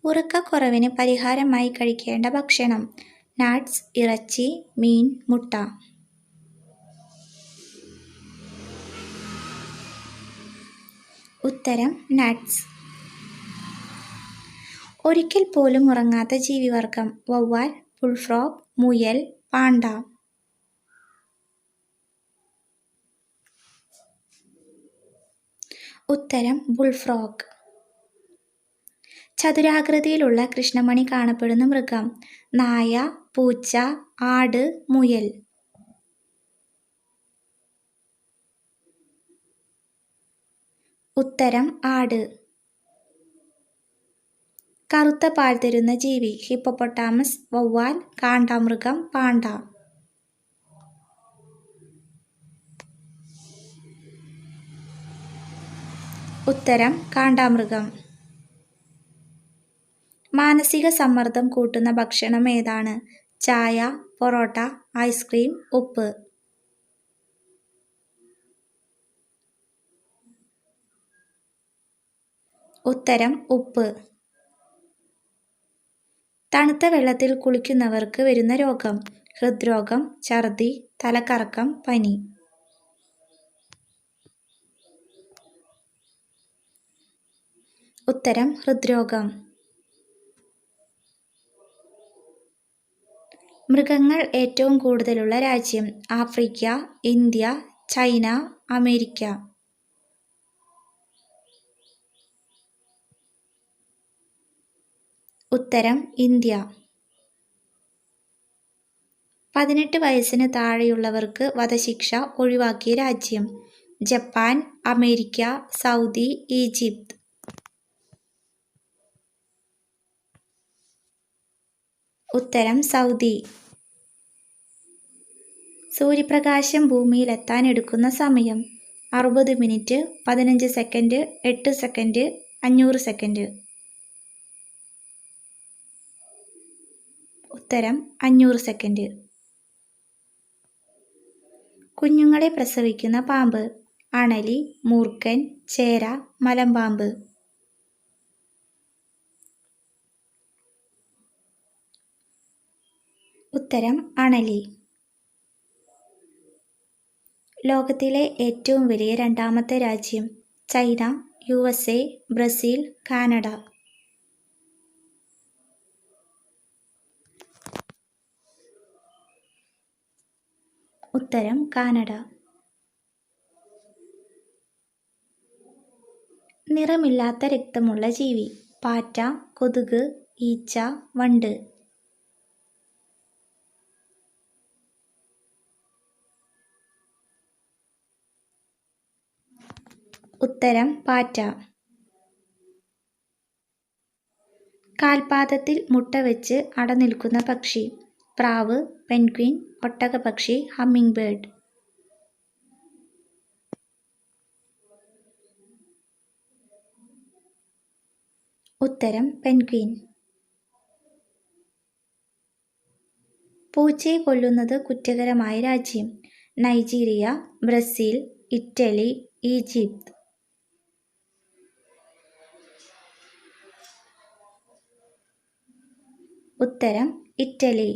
ഉറക്കക്കുറവിന് പരിഹാരമായി കഴിക്കേണ്ട ഭക്ഷണം: നട്ട്സ്, ഇറച്ചി, മീൻ, മുട്ട. ഉത്തരം നട്ട്സ്. ഒരിക്കൽ പോലും ഉറങ്ങാത്ത ജീവിവർഗം: വവ്വാൽ, ബുൾഫ്രോഗ്, മുയൽ, പാണ്ട. ഉത്തരം ബുൾഫ്രോഗ്. ചതുരാകൃതിയിലുള്ള കൃഷ്ണമണി കാണപ്പെടുന്ന മൃഗം: നായ, പൂച്ച, ആട്, മുയൽ. ഉത്തരം ആട്. കറുത്ത പാൽ തരുന്ന ജീവി: ഹിപ്പോപ്പൊട്ടാമസ്, വവ്വാൽ, കാണ്ടാമൃഗം, പാണ്ട. ഉത്തരം കാണ്ടാമൃഗം. മാനസിക സമ്മർദ്ദം കൂട്ടുന്ന ഭക്ഷണം ഏതാണ്? ചായ, പൊറോട്ട, ഐസ്ക്രീം, ഉപ്പ്. ഉത്തരം ഉപ്പ്. തണുത്ത വെള്ളത്തിൽ കുളിക്കുന്നവർക്ക് വരുന്ന രോഗം: ഹൃദ്രോഗം, ഛർദി, തലകറക്കം, പനി. ഉത്തരം ഹൃദ്രോഗം. മൃഗങ്ങൾ ഏറ്റവും കൂടുതലുള്ള രാജ്യം: ആഫ്രിക്ക, ഇന്ത്യ, ചൈന, അമേരിക്ക. ഉത്തരം ഇന്ത്യ. 18 വയസ്സിന് താഴെയുള്ളവർക്ക് വധശിക്ഷ ഒഴിവാക്കിയ രാജ്യം: ജപ്പാൻ, അമേരിക്ക, സൗദി, ഈജിപ്ത്. ഉത്തരം സൗദി. സൂര്യപ്രകാശം ഭൂമിയിലെത്താൻ എടുക്കുന്ന സമയം: 60 മിനിറ്റ്, 15 സെക്കൻഡ്, 8 സെക്കൻഡ്, 500 സെക്കൻഡ്. ഉത്തരം 500 സെക്കൻഡ്. കുഞ്ഞുങ്ങളെ പ്രസവിക്കുന്ന പാമ്പ്: അണലി, മൂർഖൻ, ചേര, മലമ്പാമ്പ്. ഉത്തരം അണലി. ലോകത്തിലെ ഏറ്റവും വലിയ രണ്ടാമത്തെ രാജ്യം: ചൈന, USA, ബ്രസീൽ, കാനഡ. ഉത്തരം കാനഡ. നിറമില്ലാത്ത രക്തമുള്ള ജീവി: പാറ്റ, കൊതുക്, ഈച്ച, വണ്ട്. ഉത്തരം പാറ്റ. കാൽപാദത്തിൽ മുട്ട വെച്ച് അടനിൽക്കുന്ന പക്ഷി: പ്രാവ്, പെൻഗ്വിൻ, ഒട്ടകപ്പക്ഷി, ഹമ്മിങ് ബേർഡ്. ഉത്തരം പെൻഗ്വിൻ. പൂച്ചയെ കൊല്ലുന്നത് കുറ്റകരമായ രാജ്യം: നൈജീരിയ, ബ്രസീൽ, ഇറ്റലി, ഈജിപ്ത്. ഉത്തരം ഇറ്റലി.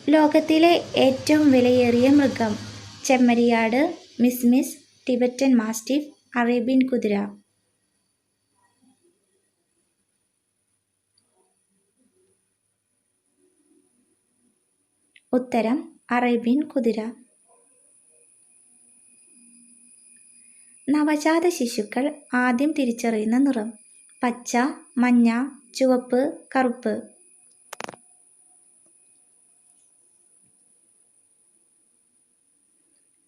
ലോകത്തിലെ ഏറ്റവും വിലയേറിയ മൃഗം: ചെമ്മരിയാട്, മിസ്മിസ്, ടിബറ്റൻ മാസ്റ്റിഫ്, അറേബ്യൻ കുതിര. ഉത്തരം അറേബ്യൻ കുതിര. നവജാത ശിശുക്കൾ ആദ്യം തിരിച്ചറിയുന്ന നിറം: പച്ച, മഞ്ഞ, ചുവപ്പ്, കറുപ്പ്.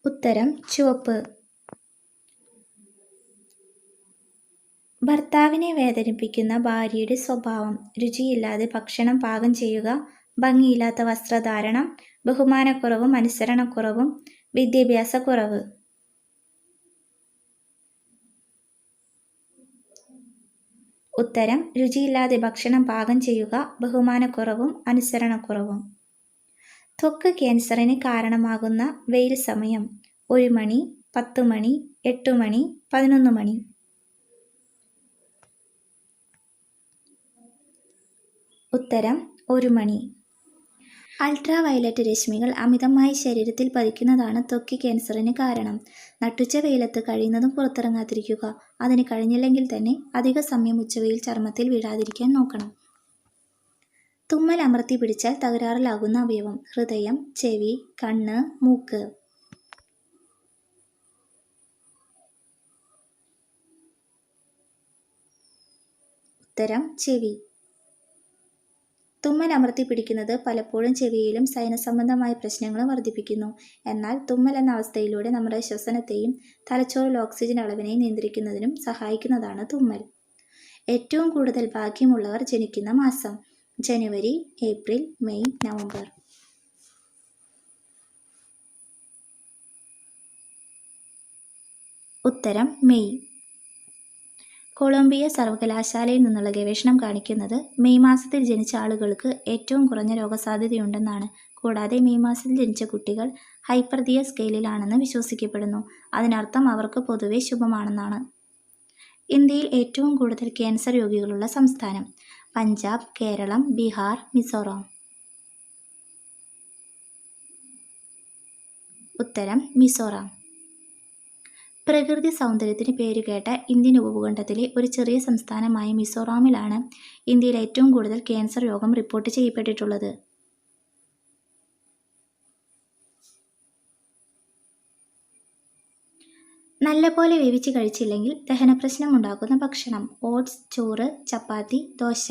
ഉത്തരം ചുവപ്പ്. ഭർത്താവിനെ വേദനിപ്പിക്കുന്ന ഭാര്യയുടെ സ്വഭാവം: രുചിയില്ലാതെ ഭക്ഷണം പാകം ചെയ്യുക, ഭംഗിയില്ലാത്ത വസ്ത്രധാരണം, ബഹുമാനക്കുറവും അനുസരണക്കുറവും, വിദ്യാഭ്യാസക്കുറവ്. ഉത്തരം രുചിയില്ലാതെ ഭക്ഷണം പാകം ചെയ്യുക, ബഹുമാനക്കുറവും അനുസരണക്കുറവും. ത്വക്ക് ക്യാൻസറിന് കാരണമാകുന്ന വെയിൽ സമയം: 1 മണി, 10 മണി, 8 മണി, 11 മണി. ഉത്തരം 1 മണി. അൾട്രാ വയലറ്റ് രശ്മികൾ അമിതമായി ശരീരത്തിൽ പതിക്കുന്നതാണ് ത്വക്ക് ക്യാൻസറിന് കാരണം. നട്ടുച്ച വെയിലത്ത് കഴിയുന്നതും പുറത്തിറങ്ങാതിരിക്കുക. അതിന് കഴിഞ്ഞില്ലെങ്കിൽ തന്നെ അധിക സമയം ഉച്ചവെയിൽ ചർമ്മത്തിൽ വീഴാതിരിക്കാൻ നോക്കണം. തുമ്മൽ അമർത്തി പിടിച്ചാൽ തകരാറിലാകുന്ന അവയവം. ഹൃദയം, ചെവി, കണ്ണ്, മൂക്ക്. ഉത്തരം ചെവി. തുമ്മൽ അമർത്തി പിടിക്കുന്നത് പലപ്പോഴും ചെവിയിലും സൈനസ് സംബന്ധമായ പ്രശ്നങ്ങളും വർദ്ധിപ്പിക്കുന്നു. എന്നാൽ തുമ്മൽ എന്ന അവസ്ഥയിലൂടെ നമ്മുടെ ശ്വസനത്തെയും തലച്ചോറിൽ ഓക്സിജൻ അളവിനെയും നിയന്ത്രിക്കുന്നതിനും സഹായിക്കുന്നതാണ് തുമ്മൽ. ഏറ്റവും കൂടുതൽ ഭാഗ്യമുള്ളവർ ജനിക്കുന്ന മാസം: ജനുവരി, ഏപ്രിൽ, മെയ്, നവംബർ. ഉത്തരം മെയ്. കൊളംബിയ സർവകലാശാലയിൽ നിന്നുള്ള ഗവേഷണം കാണിക്കുന്നത് മെയ് മാസത്തിൽ ജനിച്ച ആളുകൾക്ക് ഏറ്റവും കുറഞ്ഞ രോഗസാധ്യതയുണ്ടെന്നാണ്. കൂടാതെ മെയ് മാസത്തിൽ ജനിച്ച കുട്ടികൾ ഹൈപ്പർദിയ സ്കെയിലിലാണെന്ന് വിശ്വസിക്കപ്പെടുന്നു. അതിനർത്ഥം അവർക്ക് പൊതുവെ ശുഭമാണെന്നാണ്. ഇന്ത്യയിൽ ഏറ്റവും കൂടുതൽ ക്യാൻസർ രോഗികളുള്ള സംസ്ഥാനം: പഞ്ചാബ്, കേരളം, ബീഹാർ, മിസോറാം. ഉത്തരം മിസോറാം. പ്രകൃതി സൗന്ദര്യത്തിന് പേരുകേട്ട ഇന്ത്യൻ ഉപഭൂഖണ്ഡത്തിലെ ഒരു ചെറിയ സംസ്ഥാനമായ മിസോറാമിലാണ് ഇന്ത്യയിൽ ഏറ്റവും കൂടുതൽ ക്യാൻസർ രോഗം റിപ്പോർട്ട് ചെയ്യപ്പെട്ടിട്ടുള്ളത്. നല്ലപോലെ വേവിച്ച് കഴിച്ചില്ലെങ്കിൽ ദഹനപ്രശ്നം ഉണ്ടാക്കുന്ന ഭക്ഷണം: ഓട്സ്, ചോറ്, ചപ്പാത്തി, ദോശ.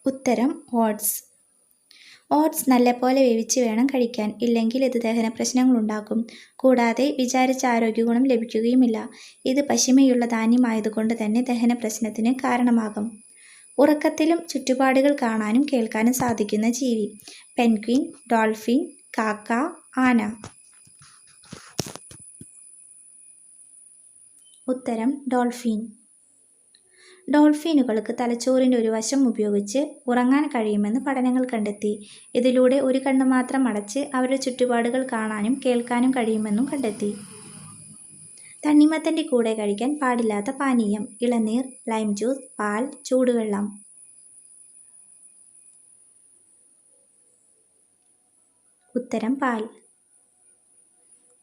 ഉത്തരം ഓട്സ്. ഓട്സ് നല്ലപോലെ വേവിച്ച് വേണം കഴിക്കാൻ, ഇല്ലെങ്കിൽ ഇത് ദഹനപ്രശ്നങ്ങളുണ്ടാക്കും. കൂടാതെ വിചാരിച്ച ആരോഗ്യഗുണം ലഭിക്കുകയുമില്ല. ഇത് പശിമയുള്ള ധാന്യമായതുകൊണ്ട് തന്നെ ദഹനപ്രശ്നത്തിന് കാരണമാകും. ഉറക്കത്തിലും ചുറ്റുപാടുകൾ കാണാനും കേൾക്കാനും സാധിക്കുന്ന ജീവി: പെൻഗ്വിൻ, ഡോൾഫിൻ, കാക്ക, ആന. ഉത്തരം ഡോൾഫിൻ. ഡോൾഫിനുകൾക്ക് തലച്ചോറിൻ്റെ ഒരു വശം ഉപയോഗിച്ച് ഉറങ്ങാൻ കഴിയുമെന്ന് പഠനങ്ങൾ കണ്ടെത്തി. ഇതിലൂടെ ഒരു കണ്ണ് മാത്രം അടച്ച് അവരുടെ ചുറ്റുപാടുകൾ കാണാനും കേൾക്കാനും കഴിയുമെന്നും കണ്ടെത്തി. തണ്ണിമത്തൻ്റെ കൂടെ കഴിക്കാൻ പാടില്ലാത്ത പാനീയം: ഇളനീർ, ലൈം ജ്യൂസ്, പാൽ, ചൂടുവെള്ളം. ഉത്തരം പാൽ.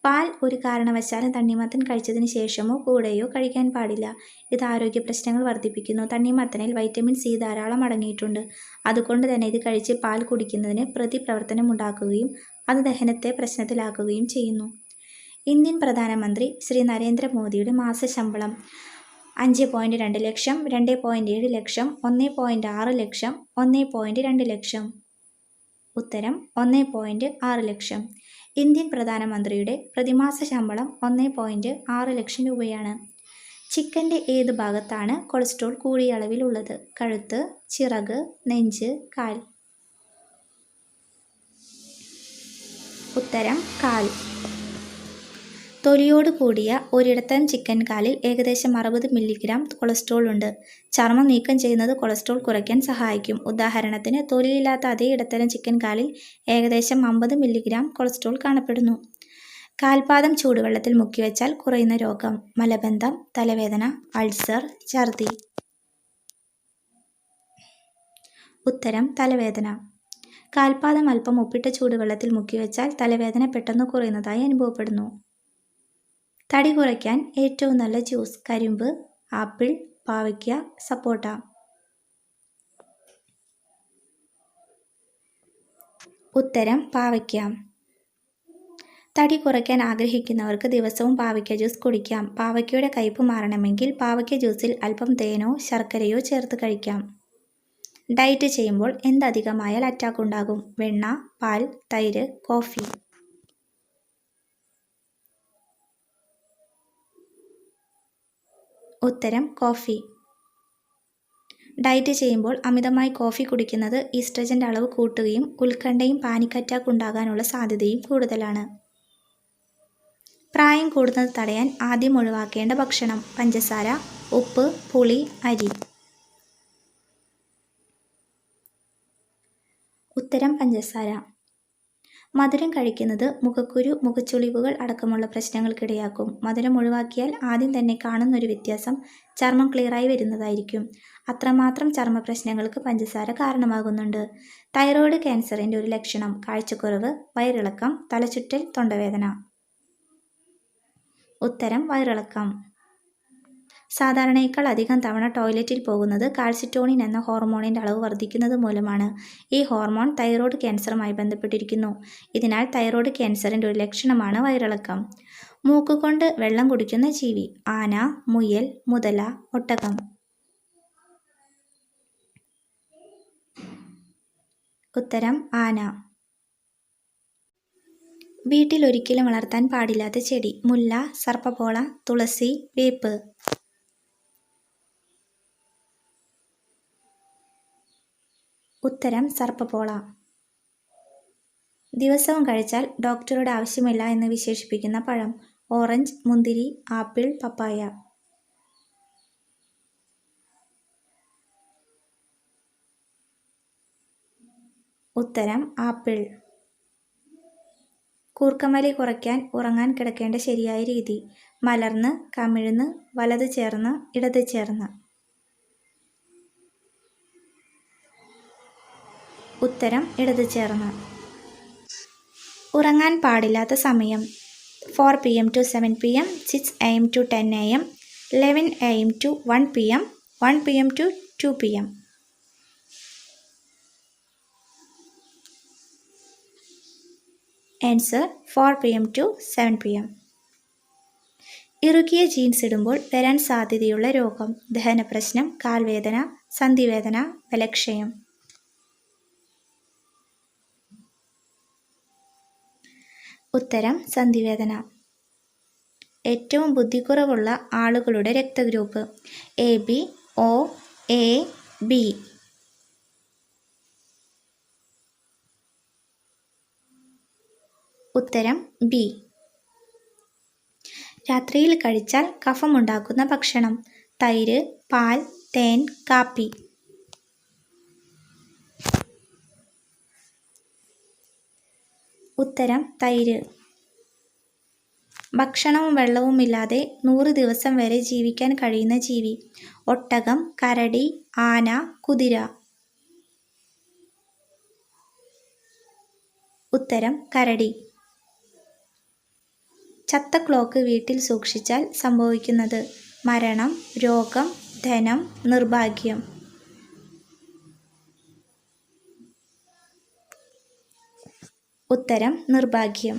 പാൽ ഒരു കാരണവശാലും തണ്ണിമത്തൻ കഴിച്ചതിന് ശേഷമോ കൂടെയോ കഴിക്കാൻ പാടില്ല. ഇത് ആരോഗ്യ പ്രശ്നങ്ങൾ വർദ്ധിപ്പിക്കുന്നു. തണ്ണിമത്തനിൽ വൈറ്റമിൻ സി ധാരാളം അടങ്ങിയിട്ടുണ്ട്. അതുകൊണ്ട് തന്നെ ഇത് കഴിച്ച് പാൽ കുടിക്കുന്നതിന് പ്രതിപ്രവർത്തനം ഉണ്ടാക്കുകയും അത് ദഹനത്തെ പ്രശ്നത്തിലാക്കുകയും ചെയ്യുന്നു. ഇന്ത്യൻ പ്രധാനമന്ത്രി ശ്രീ നരേന്ദ്രമോദിയുടെ മാസശമ്പളം: 5.2 ലക്ഷം, 2.7 ലക്ഷം, 1.6 ലക്ഷം, 1.2 ലക്ഷം. ഉത്തരം 1.6 ലക്ഷം. ഇന്ത്യൻ പ്രധാനമന്ത്രിയുടെ പ്രതിമാസ ശമ്പളം 1.6 ലക്ഷം രൂപയാണ്. ചിക്കൻ്റെ ഏത് ഭാഗത്താണ് കൊളസ്ട്രോൾ കൂടിയ അളവിലുള്ളത്? കഴുത്ത്, ചിറക്, നെഞ്ച്, കാൽ. ഉത്തരം കാൽ. തൊലിയോട് കൂടിയ ഒരിടത്തരം ചിക്കൻ കാലിൽ ഏകദേശം 60 മില്ലിഗ്രാം കൊളസ്ട്രോൾ ഉണ്ട്. ചർമ്മം നീക്കം ചെയ്യുന്നത് കൊളസ്ട്രോൾ കുറയ്ക്കാൻ സഹായിക്കും. ഉദാഹരണത്തിന്, തൊലിയില്ലാത്ത അതേ ഇടത്തരം ചിക്കൻ കാലിൽ ഏകദേശം 50 മില്ലിഗ്രാം കൊളസ്ട്രോൾ കാണപ്പെടുന്നു. കാൽപാദം ചൂടുവെള്ളത്തിൽ മുക്കിവെച്ചാൽ കുറയുന്ന രോഗം: മലബന്ധം, തലവേദന, അൾസർ, ഛർദി. ഉത്തരം തലവേദന. കാൽപാദം അല്പം ഉപ്പിട്ട ചൂടുവെള്ളത്തിൽ മുക്കിവെച്ചാൽ തലവേദന പെട്ടെന്ന് കുറയുന്നതായി അനുഭവപ്പെടുന്നു. തടി കുറയ്ക്കാൻ ഏറ്റവും നല്ല ജ്യൂസ്: കരിമ്പ്, ആപ്പിൾ, പാവയ്ക്ക, സപ്പോട്ട. ഉത്തരം പാവയ്ക്ക. തടി കുറയ്ക്കാൻ ആഗ്രഹിക്കുന്നവർക്ക് ദിവസവും പാവയ്ക്ക ജ്യൂസ് കുടിക്കാം. പാവയ്ക്കയുടെ കയ്പ് മാറണമെങ്കിൽ പാവയ്ക്ക ജ്യൂസിൽ അല്പം തേനോ ശർക്കരയോ ചേർത്ത് കഴിക്കാം. ഡയറ്റ് ചെയ്യുമ്പോൾ എന്തധികമായാൽ അറ്റാക്ക് ഉണ്ടാകും? വെണ്ണ, പാൽ, തൈര്, കോഫി. ഉത്തരം കോഫി. ഡയറ്റ് ചെയ്യുമ്പോൾ അമിതമായി കോഫി കുടിക്കുന്നത് ഈസ്ട്രജൻ്റെ അളവ് കൂട്ടുകയും ഉത്കണ്ഠയും പാനിക് അറ്റാക്ക് ഉണ്ടാകാനുള്ള സാധ്യതയും കൂടുതലാണ്. പ്രായം കൂടുന്നത് തടയാൻ ആദ്യം ഒഴിവാക്കേണ്ട ഭക്ഷണം: പഞ്ചസാര, ഉപ്പ്, പുളി, അരി. ഉത്തരം പഞ്ചസാര. മധുരം കഴിക്കുന്നത് മുഖക്കുരു, മുഖച്ചുളിവുകൾ അടക്കമുള്ള പ്രശ്നങ്ങൾക്കിടയാക്കും. മധുരം ഒഴിവാക്കിയാൽ ആദ്യം തന്നെ കാണുന്നൊരു വ്യത്യാസം ചർമ്മം ക്ലിയറായി വരുന്നതായിരിക്കും. അത്രമാത്രം ചർമ്മ പ്രശ്നങ്ങൾക്ക് പഞ്ചസാര കാരണമാകുന്നുണ്ട്. തൈറോയ്ഡ് ക്യാൻസറിൻ്റെ ഒരു ലക്ഷണം കാഴ്ചക്കുറവ്, വയറിളക്കം, തലചുറ്റൽ, തൊണ്ടവേദന. ഉത്തരം വയറിളക്കം. സാധാരണയേക്കാൾ അധികം തവണ ടോയ്ലറ്റിൽ പോകുന്നത് കാൽസിറ്റോണിൻ എന്ന ഹോർമോണിൻ്റെ അളവ് വർദ്ധിക്കുന്നത് മൂലമാണ്. ഈ ഹോർമോൺ തൈറോയ്ഡ് ക്യാൻസറുമായി ബന്ധപ്പെട്ടിരിക്കുന്നു. ഇതിനാൽ തൈറോയ്ഡ് ക്യാൻസറിൻ്റെ ഒരു ലക്ഷണമാണ് വയറിളക്കം. മൂക്കുകൊണ്ട് വെള്ളം കുടിക്കുന്ന ജീവി ആന, മുയൽ, മുതല, ഒട്ടകം. ഉത്തരം ആന. വീട്ടിൽ ഒരിക്കലും വളർത്താൻ പാടില്ലാത്ത ചെടി മുല്ല, സർപ്പപ്പോള, തുളസി, വേപ്പ്. ഉത്തരം സർപ്പപ്പോള. ദിവസവും കഴിച്ചാൽ ഡോക്ടറുടെ ആവശ്യമില്ല എന്ന് വിശേഷിപ്പിക്കുന്ന പഴം ഓറഞ്ച്, മുന്തിരി, ആപ്പിൾ, പപ്പായ. ഉത്തരം ആപ്പിൾ. കൂർക്കമലി കുറയ്ക്കാൻ ഉറങ്ങാൻ കിടക്കേണ്ട ശരിയായ രീതി മലർന്ന്, കമിഴ്ന്ന്, വലത് ചേർന്ന്, ഇടത് ചേർന്ന്. ഉത്തരം ഇടത് ചേർന്ന്. ഉറങ്ങാൻ പാടില്ലാത്ത സമയം 4 PM to 7 PM, 6 AM to 10 AM, 11 AM to 1 PM, 1 PM to 2 PM. Answer 4 PM to 7 PM. ഇറുകിയ ജീൻസ് ഇടുമ്പോൾ വരാൻ സാധ്യതയുള്ള രോഗം ദഹനപ്രശ്നം, കാൽവേദന, സന്ധിവേദന, ബലക്ഷയം. ഉത്തരം സന്ധിവേദന. ഏറ്റവും ബുദ്ധിക്കുറവുള്ള ആളുകളുടെ രക്തഗ്രൂപ്പ് AB, O, A, B. ഉത്തരം ബി. രാത്രിയിൽ കഴിച്ചാൽ കഫമുണ്ടാക്കുന്ന ഭക്ഷണം തൈര്, പാൽ, തേൻ, കാപ്പി. ഉത്തരം തൈര്. ഭക്ഷണവും വെള്ളവുമില്ലാതെ 100 ദിവസം വരെ ജീവിക്കാൻ കഴിയുന്ന ജീവി ഒട്ടകം, കരടി, ആന, കുതിര. ഉത്തരം കരടി. ചത്ത ക്ലോക്ക് വീട്ടിൽ സൂക്ഷിച്ചാൽ സംഭവിക്കുന്നത് മരണം, രോഗം, ധനം, നിർഭാഗ്യം. ഉത്തരം നിർഭാഗ്യം.